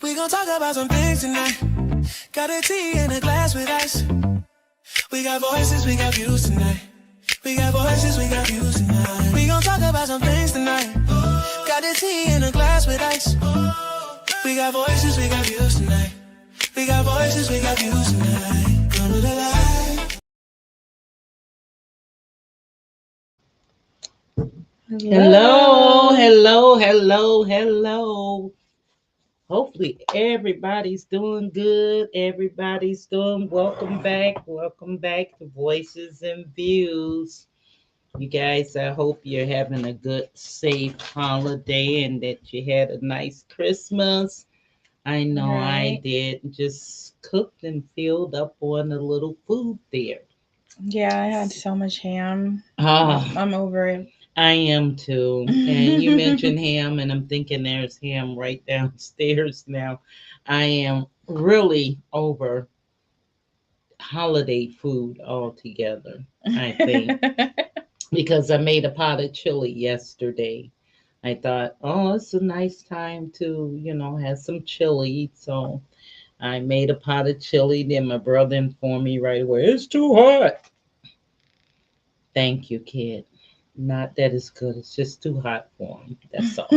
We gon' talk about some things tonight. Got a tea in a glass with ice. We got voices, we got views tonight. We got voices, we got views tonight. We gon' talk about some things tonight. Got a tea in a glass with ice. We got voices, we got views tonight. We got voices, we got views tonight. Come to the light. Hello. Hopefully everybody's doing good. Everybody's doing welcome back. Welcome back to Voices and Views. You guys, I hope you're having a good, safe holiday and that you had a nice Christmas. I know I Right. did. Just cooked and filled up on a little food there. Yeah, I had so much ham. Ah, I'm over it. I am too. And you mentioned ham, and I'm thinking there's ham right downstairs now. I am really over holiday food altogether, I think, because I made a pot of chili yesterday. I thought, oh, it's a nice time to, have some chili. So I made a pot of chili. Then my brother informed me right away, it's too hot. Thank you, kid. Not that it's good. It's just too hot for him. That's all.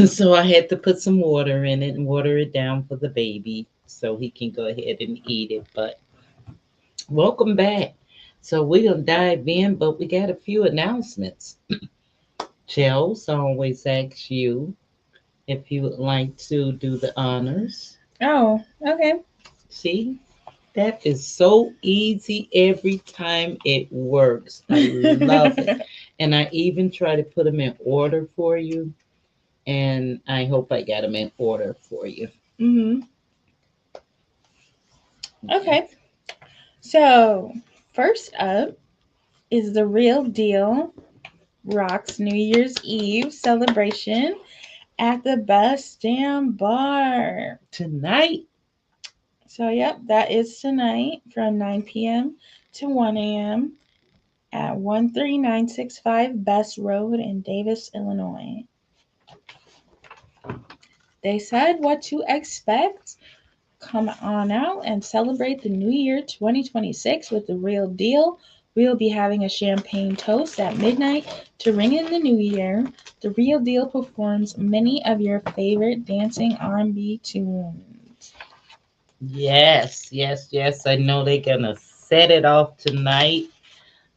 So I had to put some water in it and water it down for the baby so he can go ahead and eat it. But welcome back. So we're gonna dive in, but we got a few announcements. Chels, I always ask you if you would like to do the honors. Oh, okay. See, that is so easy every time it works. I love it. And I even try to put them in order for you. And I hope I got them in order for you. hmm Okay. So, first up is the Real Deal Rocks New Year's Eve celebration at the Best Damn Bar. Tonight, So, yep, that is tonight from 9 p.m. to 1 a.m. at 13965 Best Road in Davis, Illinois. They said what to expect. Come on out and celebrate the new year 2026 with the Real Deal. We'll be having a champagne toast at midnight to ring in the new year. The Real Deal performs many of your favorite dancing R&B tunes. yes. I know they're gonna set it off tonight.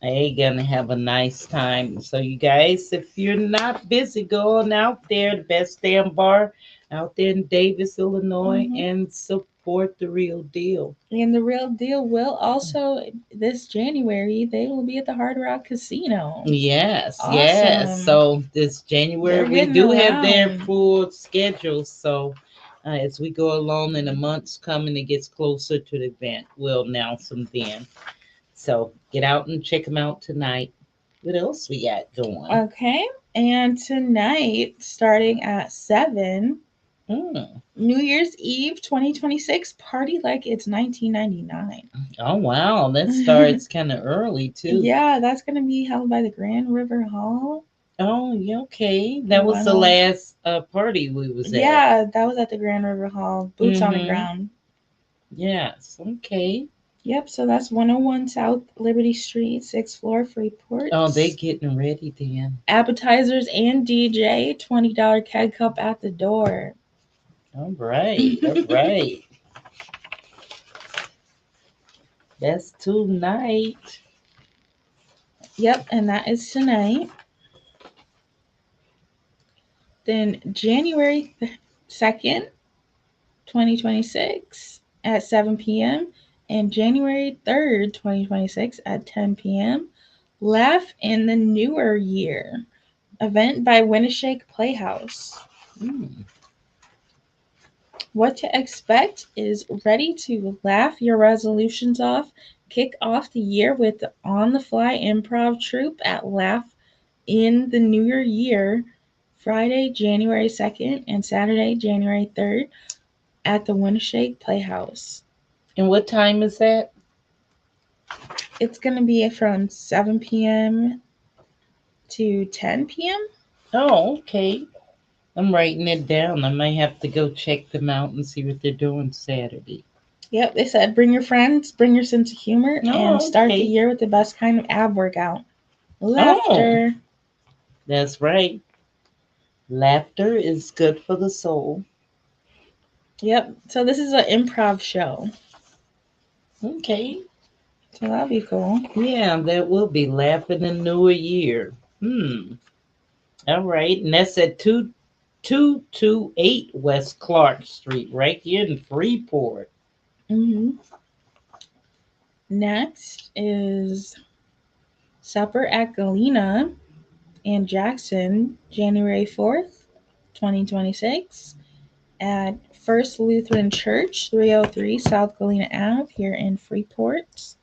They're gonna have a nice time. So you guys, if you're not busy, go on out there, the Best Damn Bar out there in Davis, Illinois, hmm and support the Real Deal. And the Real Deal will also, this January, they will be at the Hard Rock Casino. Yes. Awesome. So this January They're we getting do have their around. full schedule. So as we go along in the months coming, it gets closer to the event. We'll announce them then. So get out and check them out tonight. What else we got going? Okay. And tonight, starting at 7, Mm. New Year's Eve 2026, party like it's 1999. Oh wow, that starts kind of early too. Yeah, that's going to be held by the Grand River Hall. Oh, yeah, okay. That was One the oh, last party we was at. yeah, that was at the Grand River Hall. Boots on the Mm-hmm. ground. Yes. Okay. Yep, so that's 101 South Liberty Street, 6th floor, Freeport. Oh, they getting ready then. Appetizers and DJ, $20 keg cup at the door. All right. All right. That's tonight. Yep, and that is tonight. Then January 2nd, 2026 at 7 p.m. and January 3rd, 2026 at 10 p.m. Laugh in the Newer Year event by Winneshake Playhouse. Mm. What to expect is ready to laugh your resolutions off. Kick off the year with the on the fly improv troupe at Laugh in the Newer Year, Friday, January 2nd and Saturday, January 3rd at the Winneshake Playhouse. And what time is that? It's going to be from 7 p.m. to 10 p.m. Oh, okay. I'm writing it down. I might have to go check them out and see what they're doing Saturday. Yep, they said bring your friends, bring your sense of humor, and Oh, start the okay. year with the best kind of ab workout. Oh, Laughter. that's right. Laughter is good for the soul. Yep. So this is an improv show. Okay. So that'll be cool. Yeah, that will be laughing in the new year. All right. And that's at 2228 West Clark Street, right here in Freeport. hmm Next is Supper at Galena and Jackson, January 4th, 2026, at First Lutheran Church, 303 South Galena Ave, here in Freeport.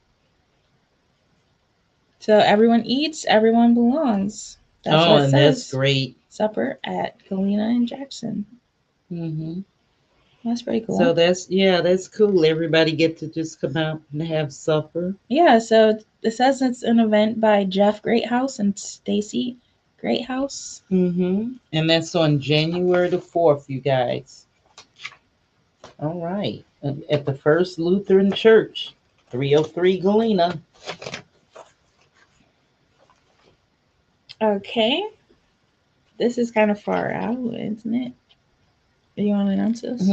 So everyone eats, everyone belongs. That's Oh, what it and that's says. great. Supper at Galena and Jackson. hmm That's pretty So cool. that's cool. Everybody get to just come out and have supper. Yeah, so it says it's an event by Jeff Greathouse and Stacy Greathouse. And that's on January the 4th, you guys. All right. At the First Lutheran Church, 303 Galena. Okay, this is kind of far out, isn't it? Do you want to announce this?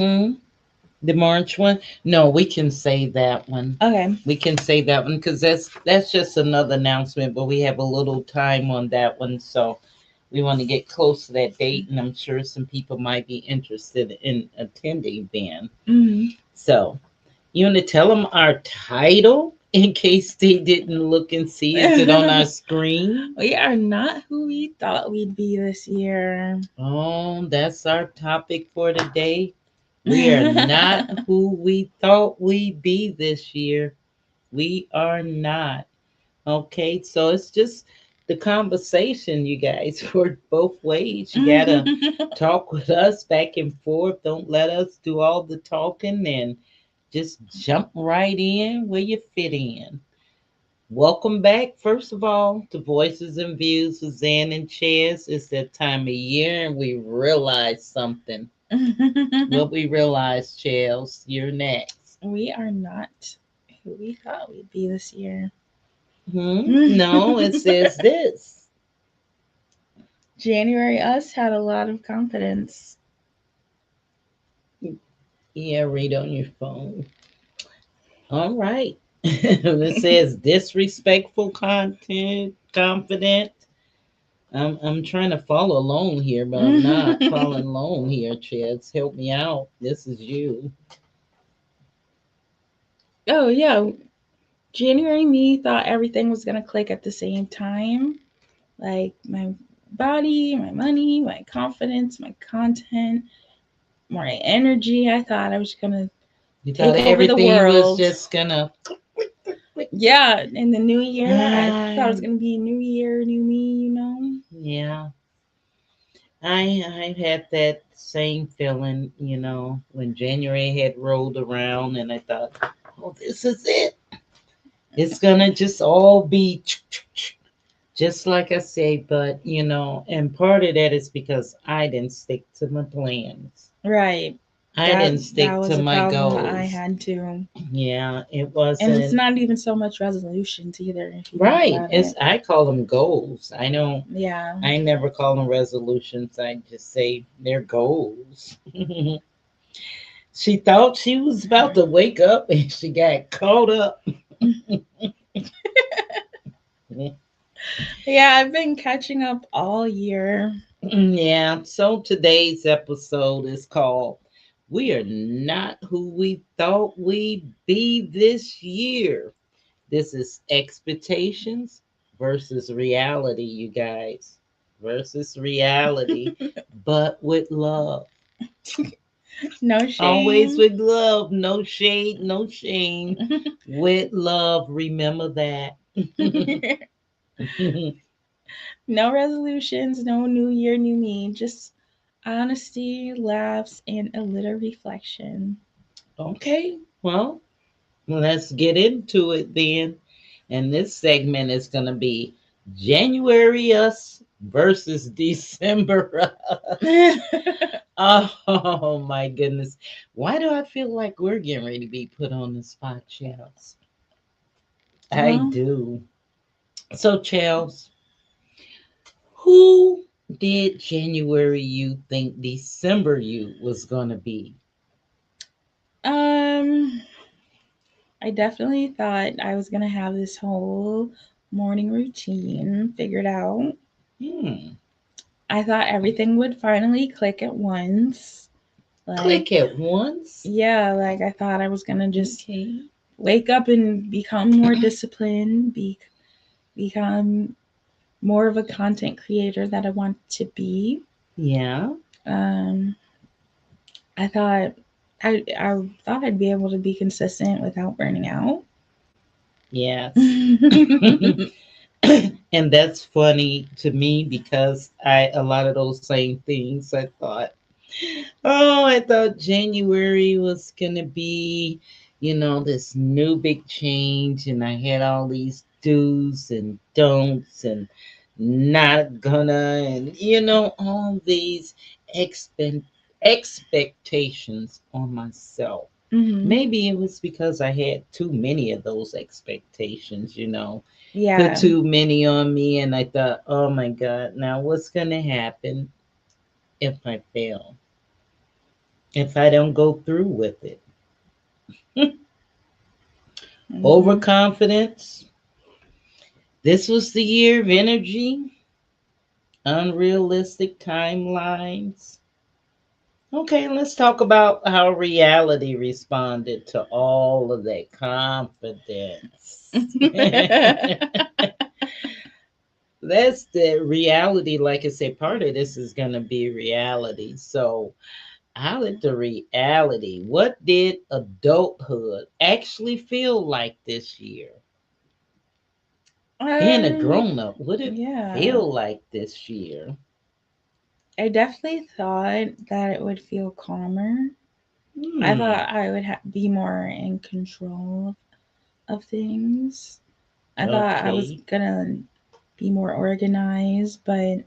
The March one? No, we can say that one. Okay. We can say that one because that's just another announcement, but we have a little time on that one, so we want to get close to that date, and I'm sure some people might be interested in attending then. hmm So, you want to tell them our title in case they didn't look and see? Is it on our screen? We are not who we thought we'd be this year. Oh, that's our topic for today. We are not who we thought we'd be this year. We are not. Okay, so it's just the conversation, you guys, for both ways. You gotta talk with us back and forth. Don't let us do all the talking and just jump right in where you fit in. Welcome back, first of all, to Voices and Views with Zan and Chaz. It's that time of year and we realize something. What we realize, Chaz, you're next. We are not who we thought we'd be this year. No, it says this. January us had a lot of confidence. Yeah, read on your phone. All right. It says disrespectful content, confident. I'm trying to follow along here, but I'm not following along here, Chaz. Help me out. This is you. Oh yeah, January me thought everything was gonna click at the same time. Like my body, my money, my confidence, my content, my energy. I thought I was gonna You take thought over the everything was world. just gonna. Yeah, in the new year, I thought it was Ah, gonna be new year, new me, you know. yeah. I've had that same feeling, when January had rolled around and I thought, oh, this is it. It's gonna just all be just like I say, but and part of that is because I didn't stick to my plans. Right. I That didn't stick was to a my problem that I goals. had too. Yeah, it And it's wasn't not even so much resolutions either, if you think right. about It's it. I call them goals. Yeah. I never call them resolutions. I just say they're goals. She thought she was about to wake up and she got caught up. Yeah, I've been catching up all year. Yeah, so today's episode is called We Are Not Who We Thought We'd Be This Year. This is expectations versus reality, you guys. Versus reality, but with love. No Always shame. with love. No shade, no shame. With love, remember that. No resolutions, no new year, new me. Just honesty, laughs, and a little reflection. Okay, well, let's get into it then. And this segment is going to be January us versus December. Oh my goodness. Why do I feel like we're getting ready to be put on the spot, Chels? I Well, do. So, Chels, who did January you think December you was going to be? um, I definitely thought I was gonna have this whole morning routine figured out. Hmm. I thought everything would finally click at once. Like, Click at once? yeah, like I thought I was gonna just Okay. wake up and become more disciplined, become more of a content creator that I want to be. Yeah. Um, I thought I thought I'd be able to be consistent without burning out. Yes. And that's funny to me because I a lot of those same things I thought. Oh, I thought January was gonna be, this new big change, and I had all these do's and don'ts and not gonna, and all these expect expectations on myself. Hmm. Maybe it was because I had too many of those expectations, put Yeah. too many on me, and I thought, oh my God, now what's gonna happen if I fail? If I don't go through with it? Hmm. Overconfidence. This was the year of energy, unrealistic timelines. Okay, let's talk about how reality responded to all of that confidence. That's the reality. Like I said, part of this is going to be reality. So, how did the reality, what did adulthood actually feel like this year? Being a um, grown up, what did it yeah. feel like this year? I definitely thought that it would feel calmer. I Hmm. thought I would be more in control of things. I thought I was Okay. gonna be more organized, but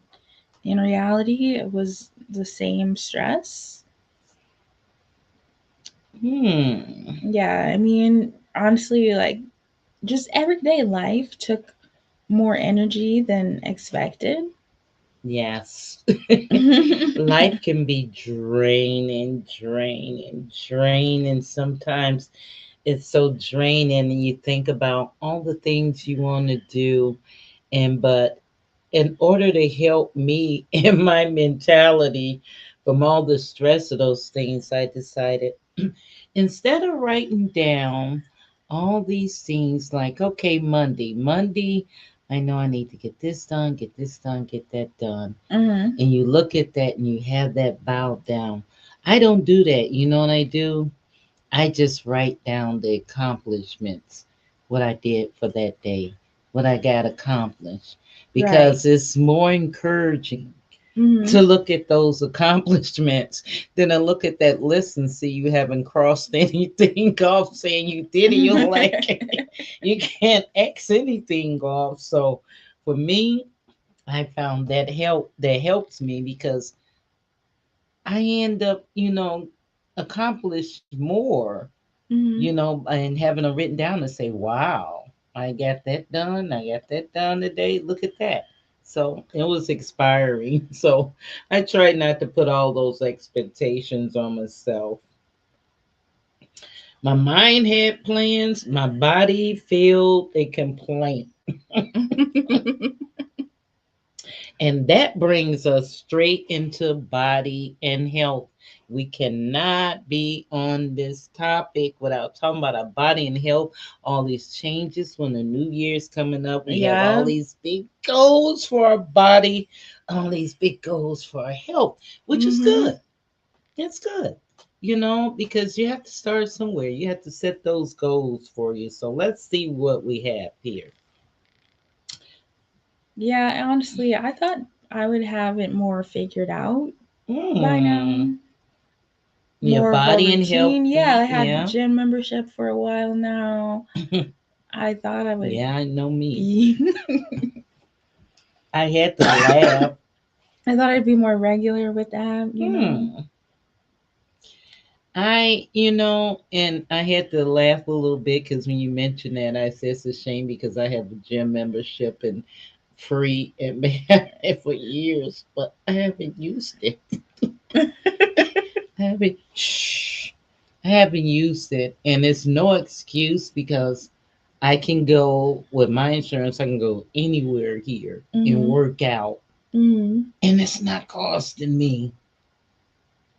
in reality, it was the same stress. Hmm. Yeah, I mean, honestly, like just everyday life took more energy than expected. Yes. Life can be draining, draining, draining. Sometimes it's so draining, and you think about all the things you want to do, but in order to help me in my mentality from all the stress of those things, I decided instead of writing down all these things like, okay, Monday, I know I need to get this done, get this done, get that done. Hmm. And you look at that and you have that bowed down. I don't do that. You know what I do? I just write down the accomplishments, what I did for that day, what I got accomplished, Right. because it's more encouraging Hmm. to look at those accomplishments than to look at that list and see you haven't crossed anything off saying you did it. You're like, you can't X anything off. So for me, I found that helps me because I end up, accomplish more, Hmm. and having it written down to say, wow, I got that done. I got that done today. Look at that. So it was expiring. So I tried not to put all those expectations on myself. My mind had plans, my body felt a complaint. And that brings us straight into body and health. We cannot be on this topic without talking about our body and health. All these changes when the new year's coming up. We have all Yeah. these big goals for our body, all these big goals for our health, which is Hmm. good. It's good. Because you have to start somewhere. You have to set those goals for you. So let's see what we have here. Yeah, honestly, I thought I would have it more figured out by now. Hmm. Your More of a body and health. routine. Yeah, I had Yeah. gym membership for a while now. I thought I would Yeah, I know me. be. I had to laugh. I thought I'd be more regular with that, you know. Hmm. And I had to laugh a little bit because when you mentioned that, I said it's a shame because I have a gym membership and free and been having it for years, but I haven't used it. I haven't, shh, I haven't used it, and it's no excuse because I can go with my insurance. I can go anywhere here and Mhm. work out, Mhm. and it's not costing me.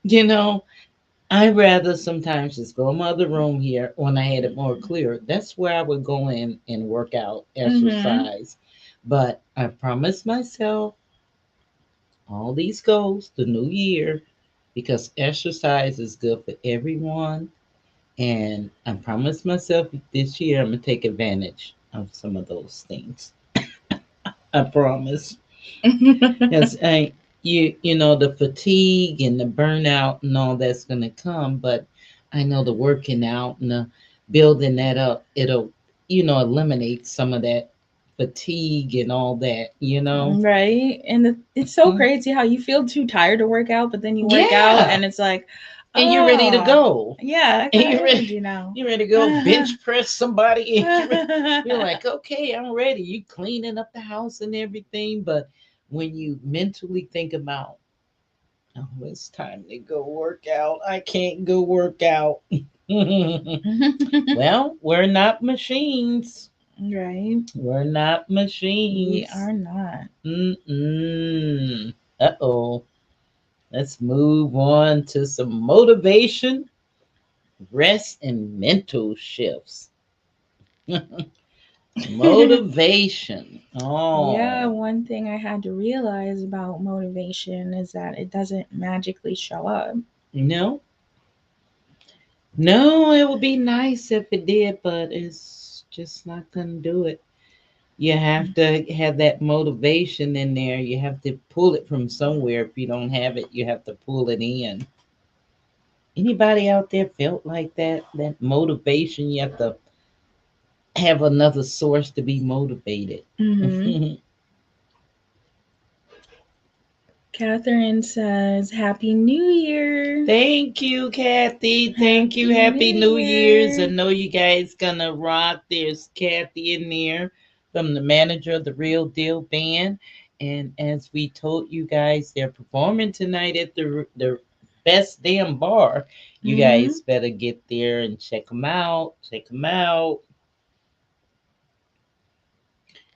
You know, I rather sometimes just go in my other room here when I had it more clear. That's where I would go in and work out, Mhm. exercise. But I promised myself all these goals the new year because exercise is good for everyone. And I promised myself this year I'm gonna take advantage of some of those things. I promise. Yes, I you know the fatigue and the burnout and all that's gonna come, but I know the working out and the building that up, it'll eliminate some of that fatigue and all that. Right. And it's so Mhm. crazy how you feel too tired to work out, but then you work out Yeah, and it's like, and you're ready to oh, go. yeah, I And got you're ready, energy now. you're ready to go bench press somebody. And you're like, okay, I'm ready. You cleaning up the house and everything, but when you mentally think about, oh, it's time to go work out. I can't go work out. Well, we're not machines. Right. We're not We machines. are not. Mm-mm. Uh-oh. Let's move on to some motivation, rest, and mental shifts. Motivation. Yeah, Oh, one thing I had to realize about motivation is that it doesn't magically show up. no. No, it would be nice if it did, but it's just not going to do it. You have to have that motivation in there. You have to pull it from somewhere. If you don't have it, you have to pull it in. Anybody out there felt like that? That motivation, you have to have another source to be motivated. Hmm. Catherine says, Happy New Year. Thank you, Kathy. Thank you. Happy New Happy New Year's. I Year. know you guys gonna rock. There's Kathy in there from the manager of the Real Deal Band. And as we told you guys, they're performing tonight at the best damn bar. You Hmm. guys better get there and check them out. Check them out.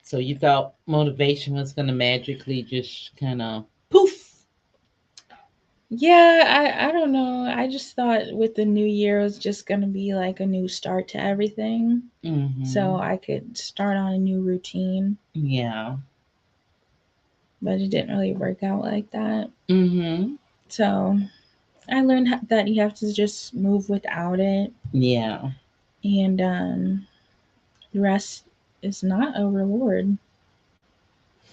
So you thought motivation was gonna magically just kind of poof. Yeah, I don't know. I just thought with the new year it was just gonna be like a new start to everything. So Mm-hmm. I could start on a new routine. Yeah. But it didn't really work out like that. Mm-hmm. So I learned that you have to just move without it, Yeah. and rest is not a reward.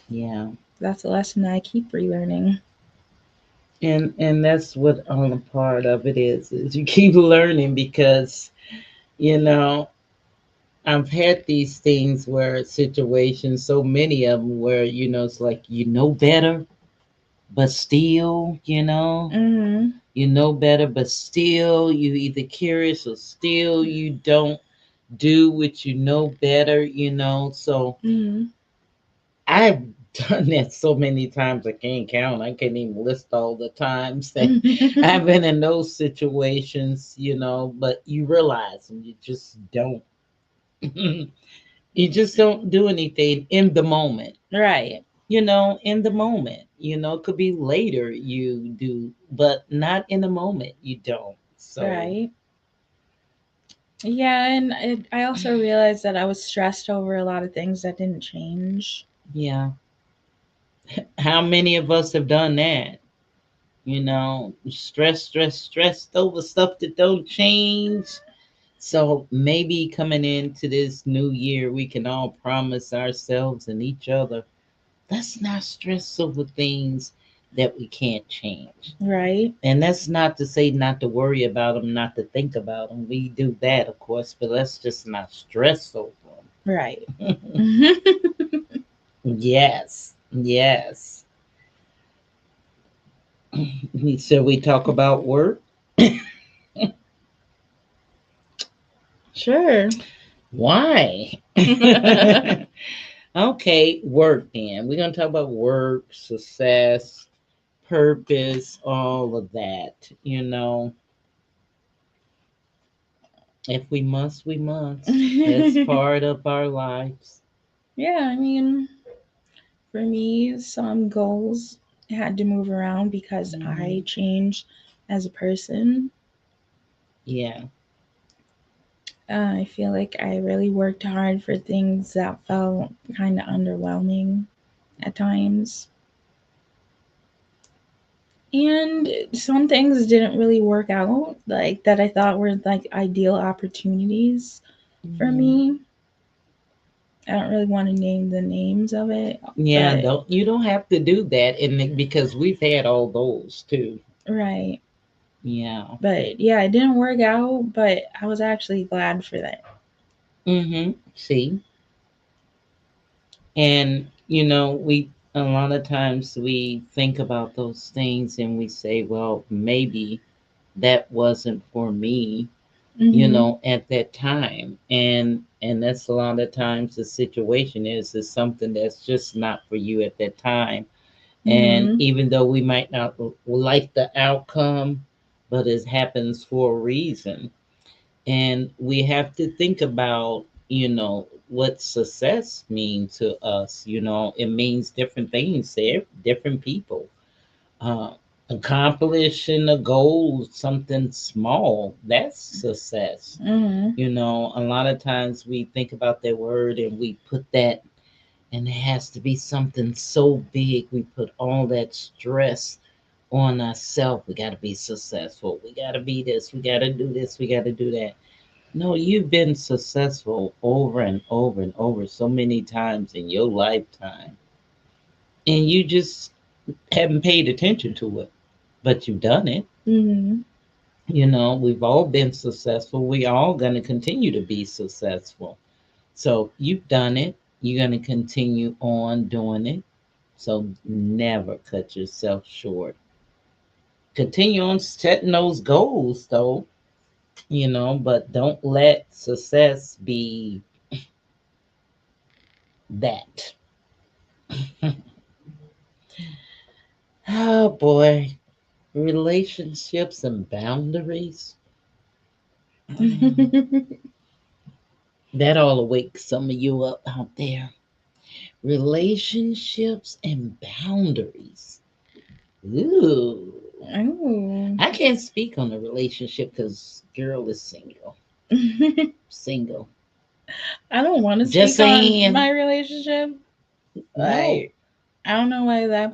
Yeah. That's a lesson that I keep relearning. And that's what all a part of it is you keep learning because you know I've had these things where situations, so many of them where it's like better, but still Hmm. you know better, but still you either curious or still you don't do what you know better. So Hmm. I've done that so many times I can't count. I can't even list all the times that I've been in those situations, but you realize and you just don't. You just don't do anything in the moment. Right. In the moment. It could be later you do, but not in the moment you don't. So, Right. Yeah, and I also realized that I was stressed over a lot of things that didn't change. yeah. How many of us have done that? Stressed over stuff that don't change. So maybe coming into this new year, we can all promise ourselves and each other, let's not stress over things that we can't change. Right. And that's not to say not to worry about them, not to think about them. We do that, of course, but let's just not stress over Right. them. Yes. Yes. So we talk about work. Sure. Why? Okay, work then. We're gonna talk about work, success, purpose, all of that. If we must, we must. It's part of our lives. Yeah, I mean, for me, some goals had to move around because I Mhm. changed as a person. Yeah. I feel like I really worked hard for things that felt kind of underwhelming at times. And some things didn't really work out, like that I thought were like ideal opportunities for Mhm. me. I don't really want to name the names of it, Yeah, but don't you don't have to do that, and because we've had all those too. right. Yeah. But yeah, it didn't work out, but I was actually glad for that. See, and we a lot of times we think about those things and we say, well, maybe that wasn't for me, Mhm. at that time, and that's a lot of times the situation is something that's just not for you at that time. And Mhm. even though we might not like the outcome, but it happens for a reason. And we have to think about, what success means to us. It means different things to different people. uh, Accomplishing a goal, something small, that's success. Mhm. A lot of times we think about that word and we put that, and it has to be something so big. We put all that stress on ourselves. We got to be successful. We got to be this. We got to do this. We got to do that. No, you've been successful over and over and over so many times in your lifetime, and you just haven't paid attention to it, but you've done it. Mhm. We've all been successful. We all going to continue to be successful. So you've done it. You're going to continue on doing it. So never cut yourself short. Continue on setting those goals, though, but don't let success be that. Oh boy, relationships and boundaries. Mm, that all awakes some of you up out there. Relationships and boundaries. Ooh. Oh. I can't speak on the relationship because girl is single. Single. I don't want to Just speak on saying. my relationship. No. Like, I don't know why that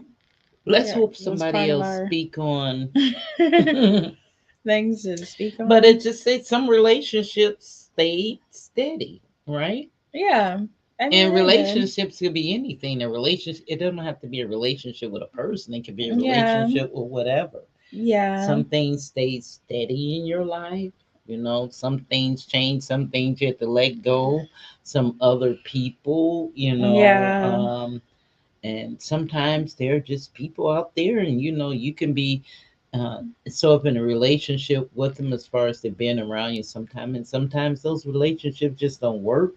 Let's yeah, hope was somebody part of else our speak on. But things to speak it on. just said some relationships stayed steady, right? Yeah, I mean, And I did. relationships could be anything. A relationship, it doesn't have to be a relationship with a person. It could be a Yeah, relationship with whatever. yeah, Some things stay steady in your life. Some things change. Some things you have to let go. Some other people, yeah, and sometimes there are just people out there, and you can be so up in a relationship with them as far as they've been around you sometime, and sometimes those relationships just don't work.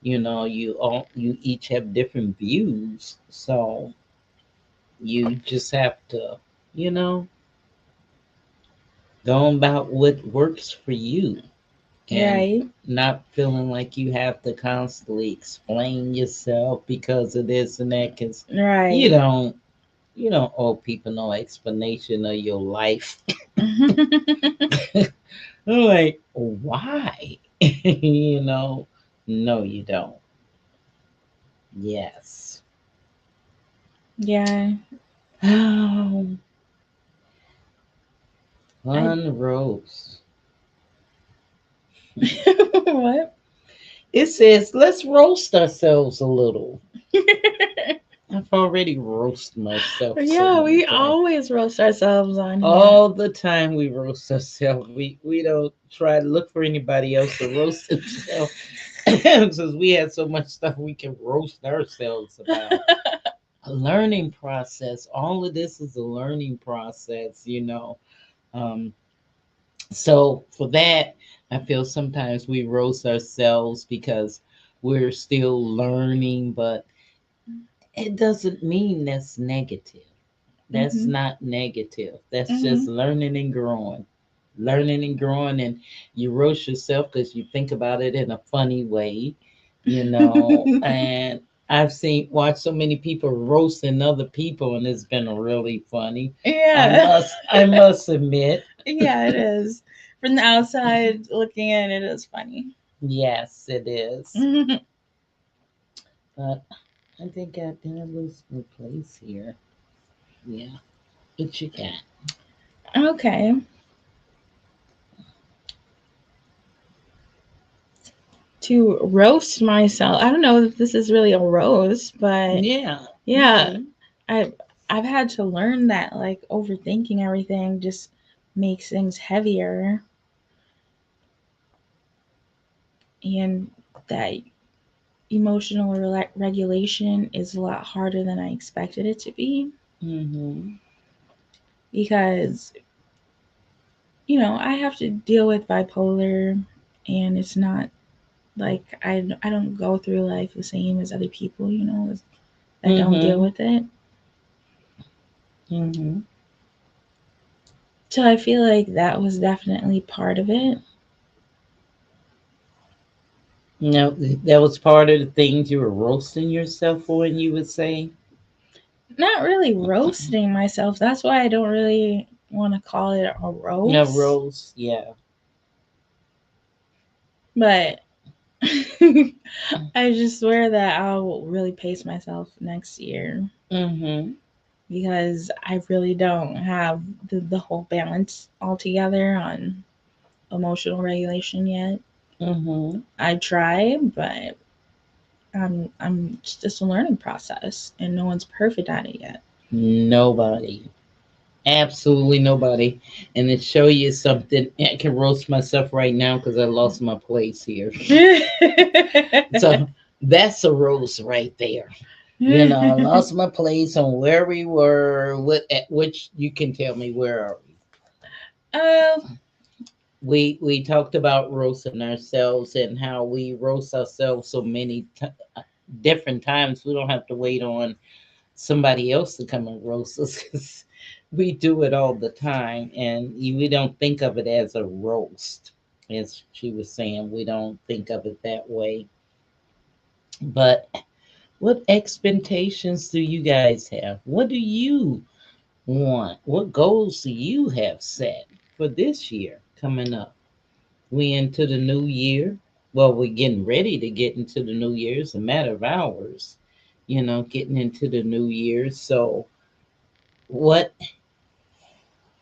You each have different views, so you just have to, you know go about what works for you, and right, not feeling like you have to constantly explain yourself because of this and that, because you right. don't you don't owe people no explanation of your life. I'm like, why? No, you don't. Yes. Yeah, Oh, I. fun roast. What? It says, let's roast ourselves a little. I've already roasted myself so Yeah, many we times. always roast ourselves on here. All the time we roast ourselves. We don't try to look for anybody else to roast themselves. Since we had so much stuff we can roast ourselves about. a learning process. All of this is a learning process, Um, so for that, I feel sometimes we roast ourselves because we're still learning, but it doesn't mean that's negative. That's Mhm. not negative. That's just Mhm. learning and growing. Learning and growing, and you roast yourself because you think about it in a funny way, And I've seen watched so many people roasting other people, and it's been really funny. I Yeah. must, I must admit, Yeah, it is. From the outside looking in, it is funny. yes, it is. But I think I did lose my place here. Yeah, what you got? Okay. To roast myself. I don't know if this is really a roast, but Yeah. yeah, Okay. I I've had to learn that like overthinking everything just makes things heavier, and that emotional regulation is a lot harder than I expected it to be, Mm-hmm. because I have to deal with bipolar, and it's not like I don't go through life the same as other people, that don't deal Mm-hmm. with it. Mm-hmm. So I feel like that was definitely part of it. No, that was part of the things you were roasting yourself for, and you would say, Not really roasting myself. That's why I don't really want to call it a no, roast. roast, yeah. But I just swear that I'll really pace myself next year, Mm-hmm. because I really don't have the whole balance all together on emotional regulation yet. Mm-hmm. I try, but I'm it's just a learning process, and no one's perfect at it yet. Nobody. Absolutely nobody. And to show you something, I can roast myself right now because I lost my place here. So that's a roast right there. I lost my place on where we were, what at which you can tell me where are we. uh, We talked about roasting ourselves and how we roast ourselves so many different times. We don't have to wait on somebody else to come and roast us, 'cause we do it all the time, and we don't think of it as a roast. As she was saying, we don't think of it that way. But what expectations do you guys have? What do you want? What goals do you have set for this year coming up? We into the new year. Well, we're getting ready to get into the new year. It's a matter of hours, getting into the new year. So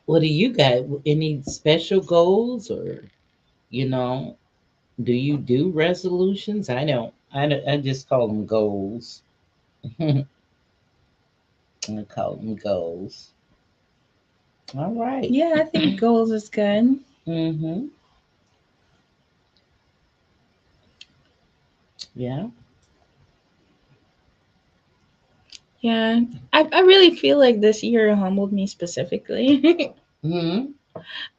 what do you got? Any special goals, or you know, do you do resolutions? I don't. I just call them goals. I call them goals. All right. yeah, I think goals is good. Mm-hmm. Yeah. Yeah, I really feel like this year humbled me specifically. Mm-hmm.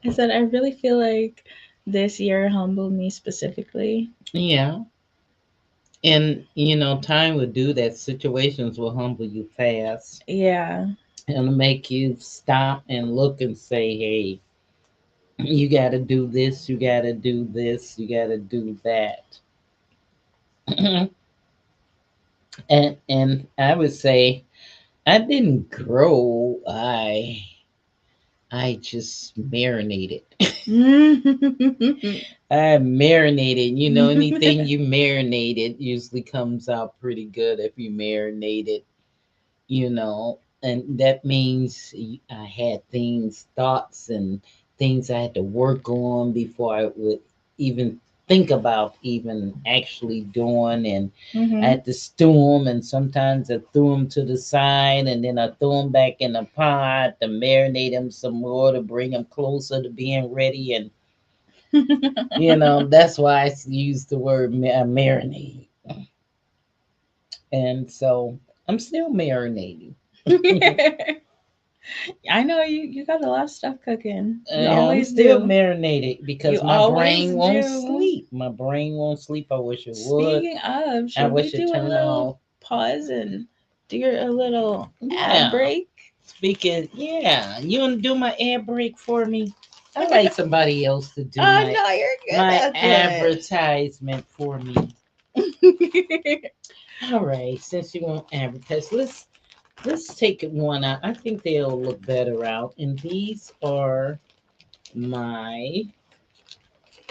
I said I really feel like this year humbled me specifically. Yeah. And time will do that. Situations will humble you fast. Yeah. It'll make you stop and look and say, "Hey, you got to do this. You got to do this. You got to do that." And I would say I didn't grow. I just marinated. I marinated. Anything you marinate it usually comes out pretty good if you marinate it. And that means I had thoughts and things I had to work on before I would even think about even actually doing. And I hmm had to stew them, and sometimes I threw them to the side, and then I threw them back in the pot to marinate them some more to bring them closer to being ready. And that's why I use the word marinate. And so. I'm still marinating. I know you got a lot of stuff cooking. You I'm always still do. marinated You because my always brain won't do. sleep. My brain won't sleep. I wish it would. Speaking of, I should we wish it do a turned little off. pause and do a little ad Yeah. break? Speaking, yeah. You want to do my ad break for me? I like somebody else to do Oh my no, you're good my at advertisement for me. it. All right, since you won't advertise, let's take one out. I think they'll look better out. And these are my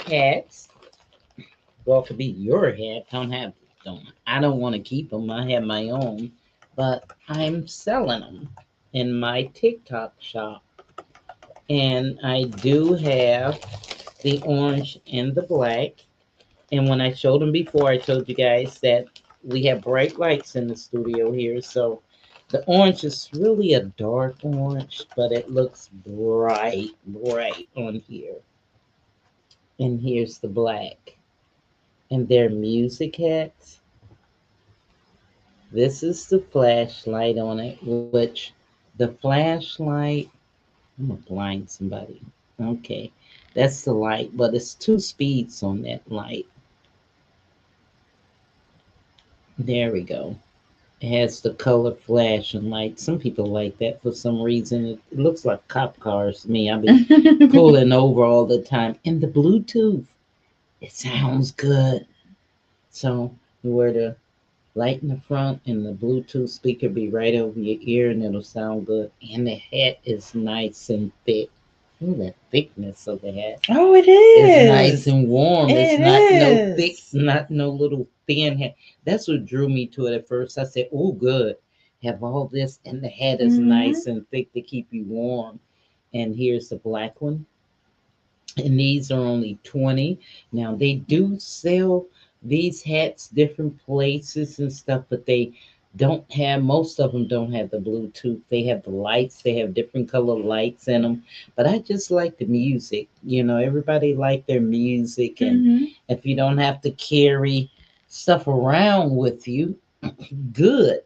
hats. Well, it could be your hat. I don't want to keep them. I have my own, but I'm selling them in my TikTok shop. And I do have the orange and the black. And when I showed them before, I told you guys that we have bright lights in the studio here. So the orange is really a dark orange, but it looks bright, bright on here. And here's the black. And they're music hats. This is the flashlight on it, which the flashlight, I'm gonna blind somebody. Okay, that's the light, but it's two speeds on that light. There we go. It has the color flashing light. Some people like that for some reason. It looks like cop cars to me. I'll be pulling over all the time. And the Bluetooth, it sounds good. So you wear the light in the front and the Bluetooth speaker be right over your ear and it'll sound good. And the hat is nice and thick. Ooh, the thickness of the hat Oh, it is nice is. and warm. It's It not no thick, is. not no little thin hat. That's what drew me to it at first. I said, "Oh, good, have all this, and the hat is Mm-hmm. nice and thick to keep you warm." And here's the black one, and these are only 20. Now they do sell these hats different places and stuff, but they don't have, most of them don't have the Bluetooth. They have the lights, they have different color lights in them. But I just like the music. Everybody like their music, and Mm-hmm. if you don't have to carry stuff around with you, good.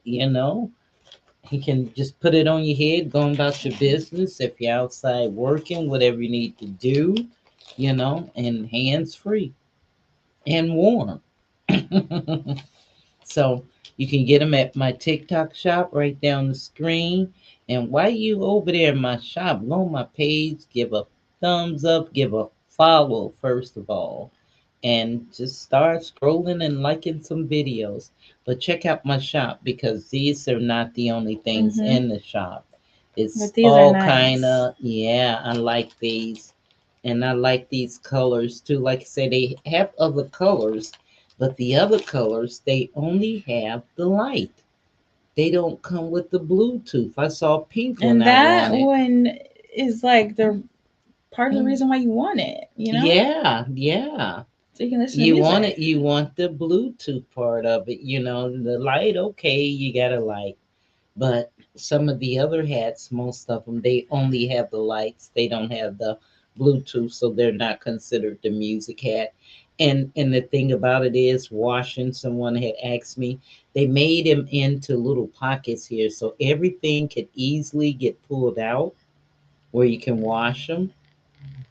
You can just put it on your head, going about your business. If you're outside working, whatever you need to do, and hands free and warm. So you can get them at my TikTok shop right down the screen. And while you over there in my shop, go on my page, give a thumbs up, give a follow first of all, and just start scrolling and liking some videos. But check out my shop because these are not the only things Mm-hmm. in the shop. It's But these are all kind nice. of, yeah, I like these. And I like these colors too. Like I said, they have other colors, but the other colors, they only have the light. They don't come with the Bluetooth. I saw pink when And I that wanted. one is like the part of the Mm, reason why you want it. yeah, yeah. So you can listen to You want music. it, you want the Bluetooth part of it. The light, okay, you got a light. But some of the other hats, most of them, they only have the lights. They don't have the Bluetooth, so they're not considered the music hat. And the thing about it is, washing. Someone had asked me, they made them into little pockets here, so everything could easily get pulled out where you can wash them.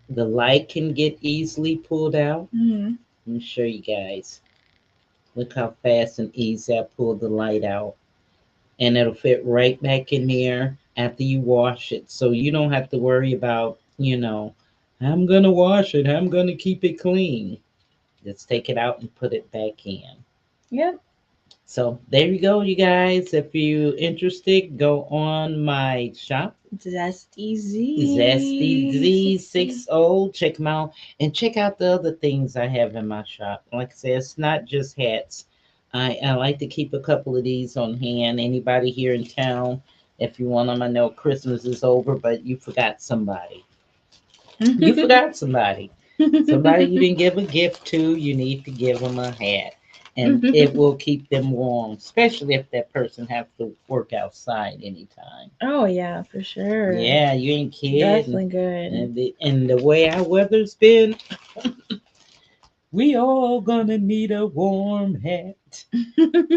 The light can get easily pulled out. Mm-hmm. Let me show you guys. Look how fast and easy I pulled the light out. And it'll fit right back in there after you wash it. So you don't have to worry about, I'm going to wash it. I'm going to keep it clean. Just take it out and put it back in. Yep. So there you go, you guys. If you're interested, go on my shop, Zesty Zesty Z. Z60. Check them out and check out the other things I have in my shop. Like I said, it's not just hats. I like to keep a couple of these on hand. Anybody here in town, if you want them, I know Christmas is over, but you forgot somebody. You forgot somebody. Somebody you didn't give a gift to, you need to give them a hat. And it will keep them warm, especially if that person have to work outside anytime. Oh yeah, for sure. Yeah, you ain't kidding. Definitely good. And the way our weather's been, we all gonna need a warm hat.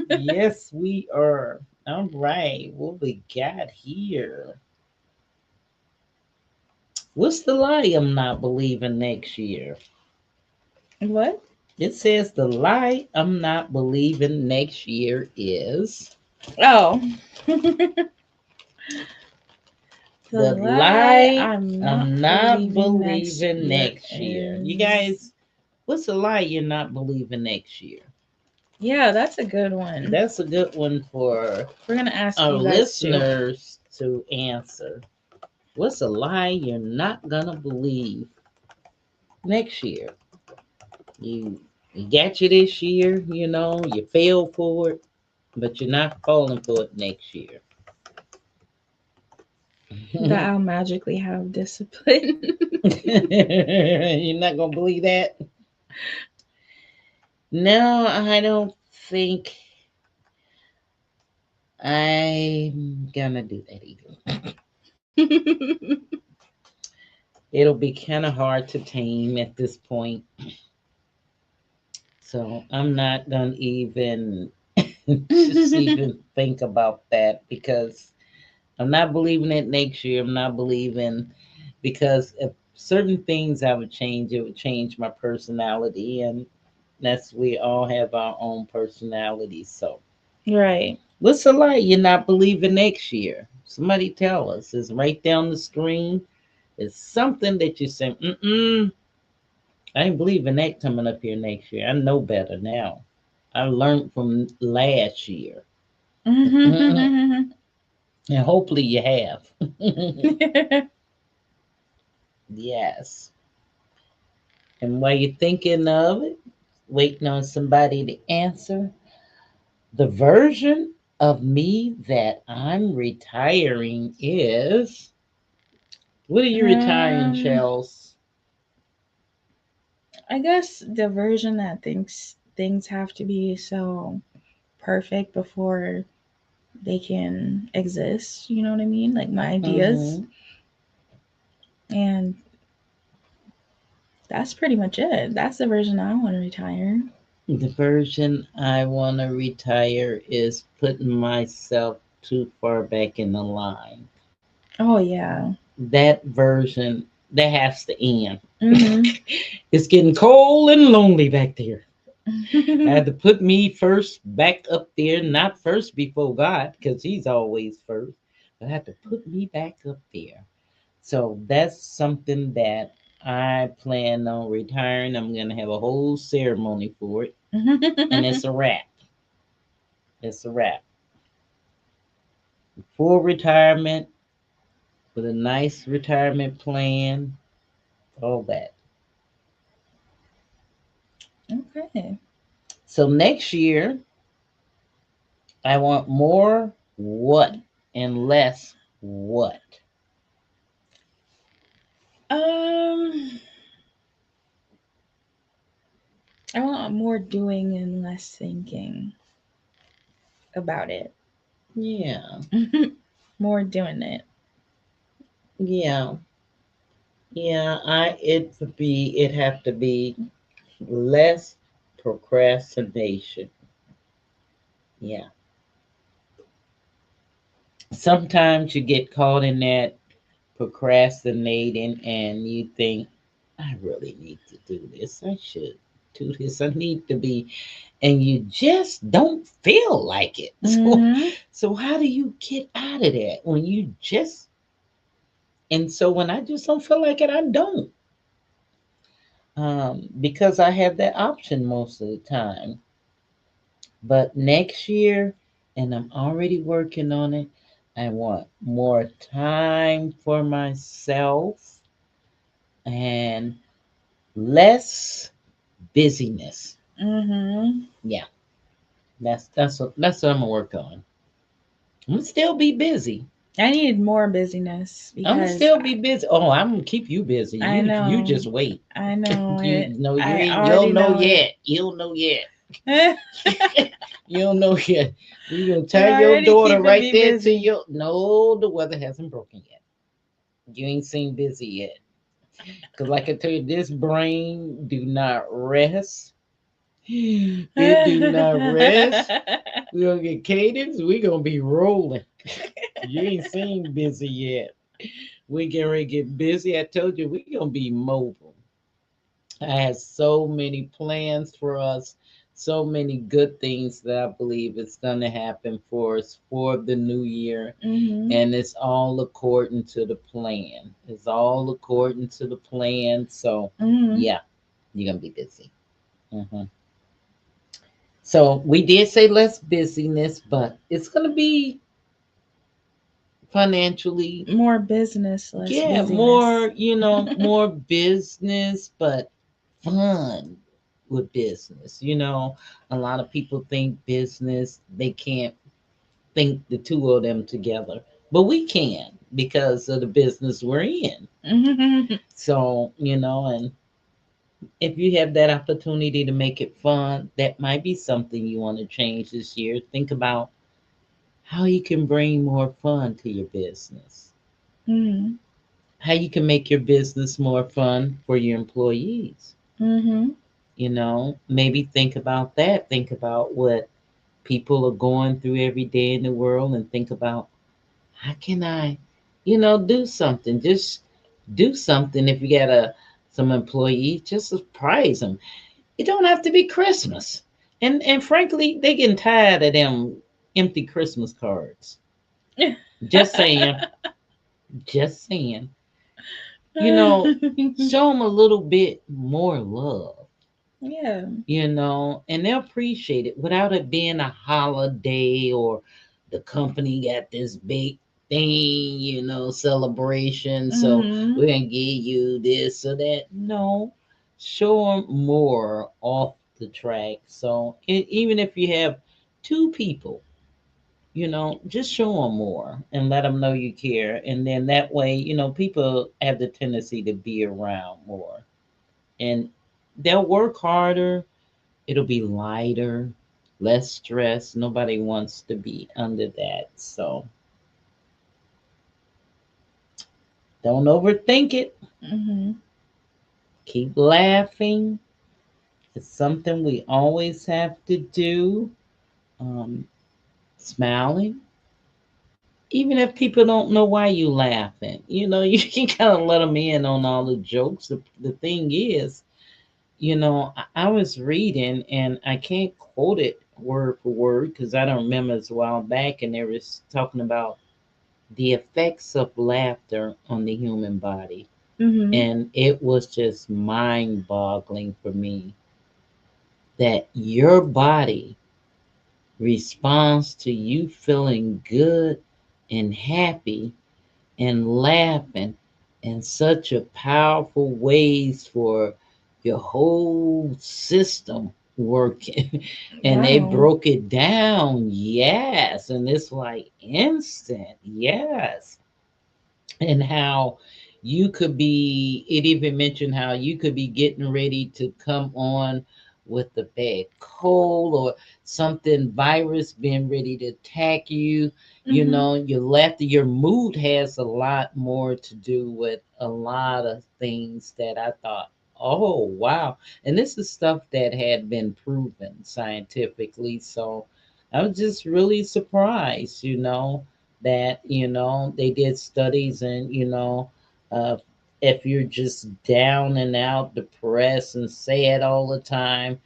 Yes, we are. All right. What we got here? What's the lie I'm not believing next year? What? It says the lie I'm not believing next year is Oh. The the lie lie I'm not I'm not believing next believing year next year. You is. guys, what's the lie you're not believing next year? Yeah, that's a good one. That's a good one for We're gonna ask our you guys too. listeners to answer. What's a lie you're not gonna believe next year? You got you this year, you failed for it, but you're not falling for it next year. That I'll magically have discipline. You're not gonna believe that? No, I don't think I'm gonna do that either. It'll be kind of hard to tame at this point. So I'm not gonna even just even think about that because I'm not believing it next year. I'm not believing because if certain things I would change, it would change my personality, and that's we all have our own personalities. So Right. what's the lie you're not believing next year? Somebody tell us. It's right down the screen. It's something that you say, I ain't believing that coming up here next year. I know better now. I learned from last year. And hopefully you have. Yes. And while you're thinking of it, waiting on somebody to answer, the version of me that I'm retiring is. What are you retiring, um, Charles? I guess the version that thinks things have to be so perfect before they can exist. You know what I mean? Like my ideas. Hmm. And that's pretty much it. That's the version I want to retire. The version I want to retire is putting myself too far back in the line. Oh, yeah. That version, that has to end. Mm-hmm. It's getting cold and lonely back there. I had to put me first back up there, not first before God, because He's always first. But I had to put me back up there. So that's something that I plan on retiring. I'm going to have a whole ceremony for it, and it's a wrap. It's a wrap. Full retirement with a nice retirement plan, all that. Okay. So next year, I want more what and less what. Um, I want more doing and less thinking about it. Yeah, More doing it. yeah, yeah. It have to be less procrastination. Yeah. Sometimes you get caught in that procrastinating and you think, I really need to do this. I should do this. I need to be, and you just don't feel like it. Mm-hmm. So how do you get out of that when you just, and so when I just don't feel like it, I don't. Because I have that option most of the time. But next year, and I'm already working on it, I want more time for myself and less busyness. Mm-hmm. Yeah, that's what I'm gonna work on. I'm gonna still be busy. I need more busyness I'm gonna because still be busy. Oh, I'm gonna keep you busy. I You know, just wait. I know You it. know you I ain't. You already don't know know it. yet. You don't know yet. I You don't know yet. You gonna tell your already daughter keeping right me there to busy. your. No, the weather hasn't broken yet. You ain't seen busy yet. Cause like I tell you, this brain do not rest. It do not rest. We're gonna get cadence. We're gonna be rolling. You ain't seen busy yet. We getting ready to get busy. I told you we're gonna be mobile. I have so many plans for us, so many good things that I believe is gonna happen for us for the new year. Mhm. And it's all according to the plan. It's all according to the plan. So Mhm. yeah, you're gonna be busy. hmm So we did say less busyness, but it's gonna be financially, More business, less yeah, busyness. more, more business, but fun with business. A lot of people think business, they can't think the two of them together, but we can because of the business we're in. Mhm. So, and if you have that opportunity to make it fun, that might be something you want to change this year. Think about how you can bring more fun to your business, Mhm. how you can make your business more fun for your employees. Mhm. Maybe think about that. Think about what people are going through every day in the world and think about how can I, do something. Just do something. If you got some employees, just surprise them. It don't have to be Christmas. And frankly, they getting tired of them empty Christmas cards. Just saying. Just saying. You know, show them a little bit more love. Yeah. And they'll appreciate it without it being a holiday or the company got this big thing, celebration. So Mhm. we're going to give you this or that. No, show them more off the track. So even if you have two people, just show them more and let them know you care. And then that way, people have the tendency to be around more and they'll work harder. It'll be lighter, less stress. Nobody wants to be under that. So don't overthink it. Mhm. Keep laughing. It's something we always have to do. Um, Smiling. Even if people don't know why you laughing, you can kind of let them in on all the jokes. The thing is, I was reading and I can't quote it word for word because I don't remember, it's a while back, and they was talking about the effects of laughter on the human body. Mhm. And it was just mind boggling for me that your body responds to you feeling good and happy and laughing in such a powerful ways for your whole system working. And they Wow. broke it down, yes, and it's like instant, yes. And how you could be, it even mentioned how you could be getting ready to come on with the bad cold or something virus being ready to attack you. Mhm. Your laughter, your mood has a lot more to do with a lot of things that I thought, oh wow. And this is stuff that had been proven scientifically. So I was just really surprised, that they did studies, and uh, if you're just down and out, depressed and sad all the time,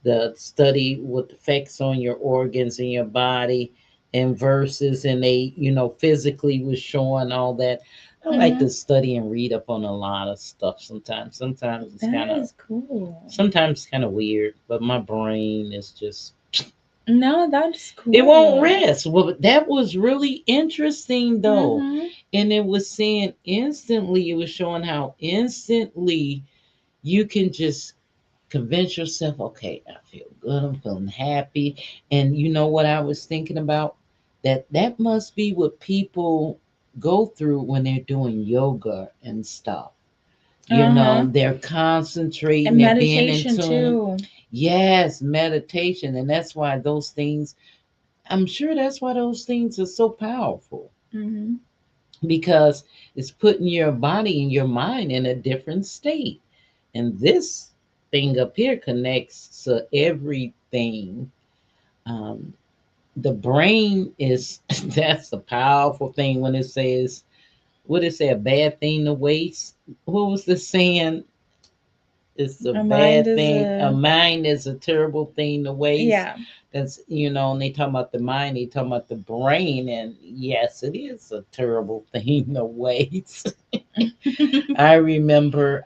the study with effects on your organs and your body and versus, and they physically was showing all that. I like to Mhm. study and read up on a lot of stuff. Sometimes it's That kind of is cool. weird, but my brain is just, No, that's it won't cool. rest. Well, that was really interesting though. Mhm. And it was saying instantly, it was showing how instantly you can just convince yourself, okay, I feel good, I'm feeling happy. And you know what I was thinking about? That must be what people go through when they're doing yoga and stuff. Uh-huh. They're concentrating, And they're being in meditation tune. too. Yes, meditation. And that's why those things, I'm sure that's why those things are so powerful, Mhm. because it's putting your body and your mind in a different state. And this, thing up here connects to everything. Um, the brain is that's a powerful thing when it says, what it say, a bad thing to waste. What was the saying? It's a A mind bad is thing. A a mind is a terrible thing to waste. yeah. That's, and they talk about the mind, they talk about the brain, and yes, it is a terrible thing to waste. I remember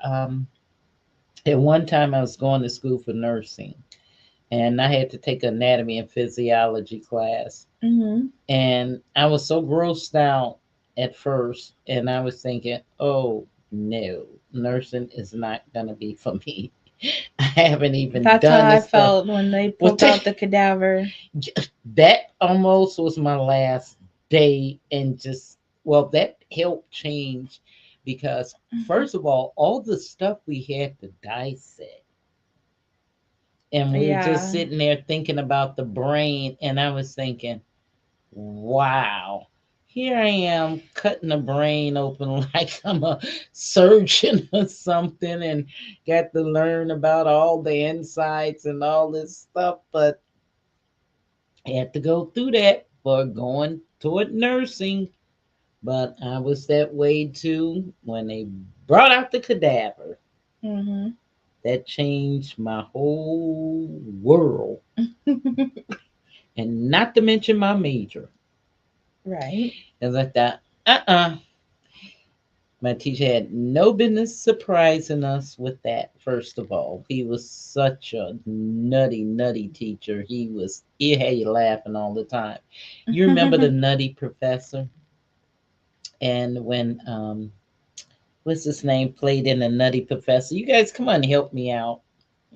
at one time I was going to school for nursing, and I had to take anatomy and physiology class, hmm and I was so grossed out at first, and I was thinking, oh no, nursing is not gonna be for me. I haven't even That's how done the I stuff. felt when they What pulled out the cadaver. that almost was my last day, and just, well, that helped change because first of all the stuff we had to dissect, and we were just Yeah. sitting there thinking about the brain, and I was thinking, wow, here I am cutting the brain open like I'm a surgeon or something, and got to learn about all the insights and all this stuff. But I had to go through that for going toward nursing. But I was that way too when they brought out the cadaver. hmm That changed my whole world, and not to mention my major. Right. Because I thought, my teacher had no business surprising us with that. First of all, he was such a nutty, nutty teacher. He had you laughing all the time. You remember the nutty professor? And when what's his name played in the Nutty Professor? You guys, come on, help me out.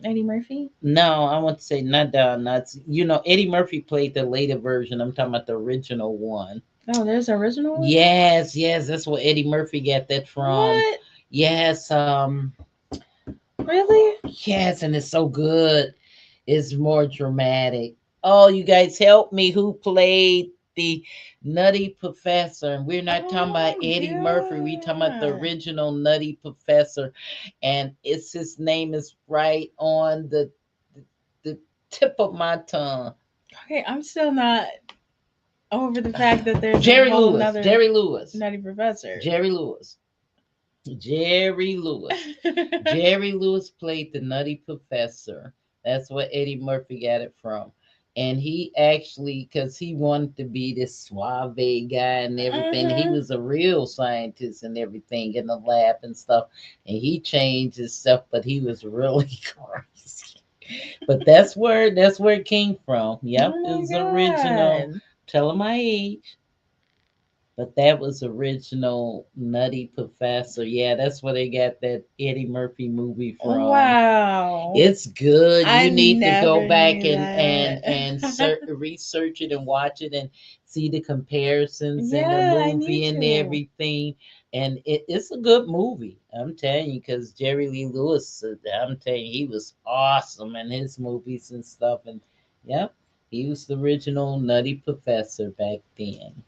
Eddie Murphy. No, I want to say not nuts. Eddie Murphy played the later version. I'm talking about the original one. Oh, there's an original one. Yes, yes, that's where Eddie Murphy got that from. What? Yes, Really? yes, and it's so good. It's more dramatic. Oh, you guys help me. Who played the Nutty Professor? And we're not talking Oh about Eddie Murphy. We talking about the God. original Nutty Professor, and it's his name is right on the tip of my tongue. Okay, I'm still not over the fact that there's a Jerry whole Lewis. another Jerry Lewis. Nutty Professor. Jerry Lewis. Jerry Lewis. Jerry Lewis played the Nutty Professor. That's where Eddie Murphy got it from. And he actually, because he wanted to be this suave guy and everything, he hmm was a real scientist and everything in the lab and stuff. And he changed his stuff, but he was really crazy. But that's where it came from. Yep, Oh it my was original. God. Telling my age. But that was original Nutty Professor. Yeah, that's where they got that Eddie Murphy movie from. Wow. It's good. I You need to go never back knew and that. research it and watch it and see the comparisons in the Yeah, I need movie and to. everything. And it's a good movie. I'm telling you, because Jerry Lee Lewis, I'm telling you, he was awesome in his movies and stuff. And yep, he was the original Nutty Professor back then.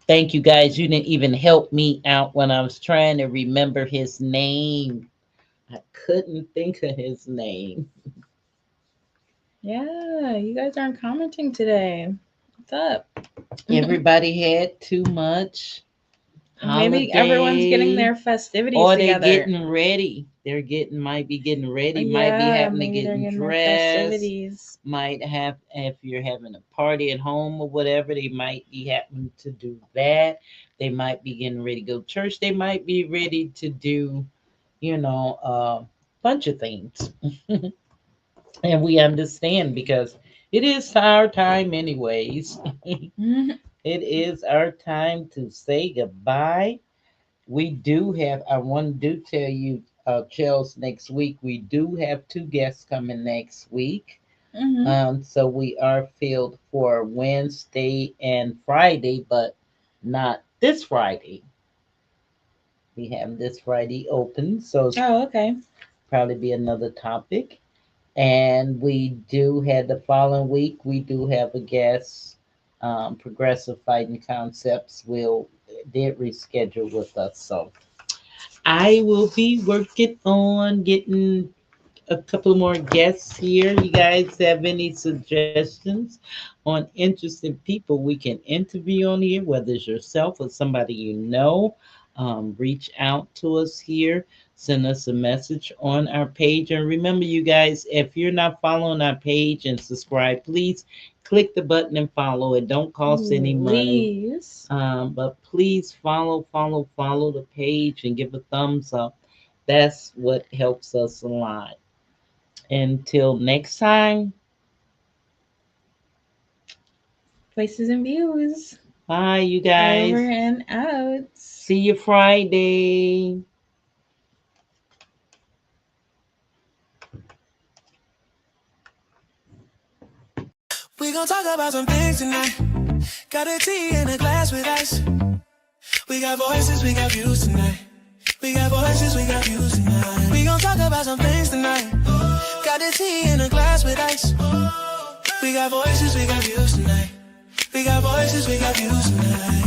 Thank you guys. You didn't even help me out when I was trying to remember his name. I couldn't think of his name. Yeah, you guys aren't commenting today. What's up? Everybody had too much Maybe everyone's getting holiday, their festivities or they're together. getting ready. Might be getting ready, might be Yeah, having to maybe they're get getting their dressed, festivities. might have, if you're having a party at home or whatever, they might be having to do that. They might be getting ready to go to church. They might be ready to do, a bunch of things. And we understand because it is our time anyways. Mhm. It is our time to say goodbye. We do have, I want to do tell you, Chels, next week, we do have two guests coming next week. Mhm. So we are filled for Wednesday and Friday, but not this Friday. We have this Friday open, so it's Oh, okay. probably be another topic. And we do have the following week, we do have a guest, Progressive Fighting Concepts will did reschedule with us. So I will be working on getting a couple more guests here. You guys have any suggestions on interesting people we can interview on here, whether it's yourself or somebody you know? Reach out to us here. Send us a message on our page. And remember, you guys, if you're not following our page and subscribe, please click the button and follow. It don't cost any money. Please. But please follow the page and give a thumbs up. That's what helps us a lot. Until next time, Voices and views. bye, you guys. Over and out. See you Friday. We gon' talk about some things tonight. Got a tea in a glass with ice. We got voices, we got views tonight. We got voices, we got views tonight. We gon' talk about some things tonight. Got a tea in a glass with ice. We got voices, we got views tonight. We got voices, we got views tonight.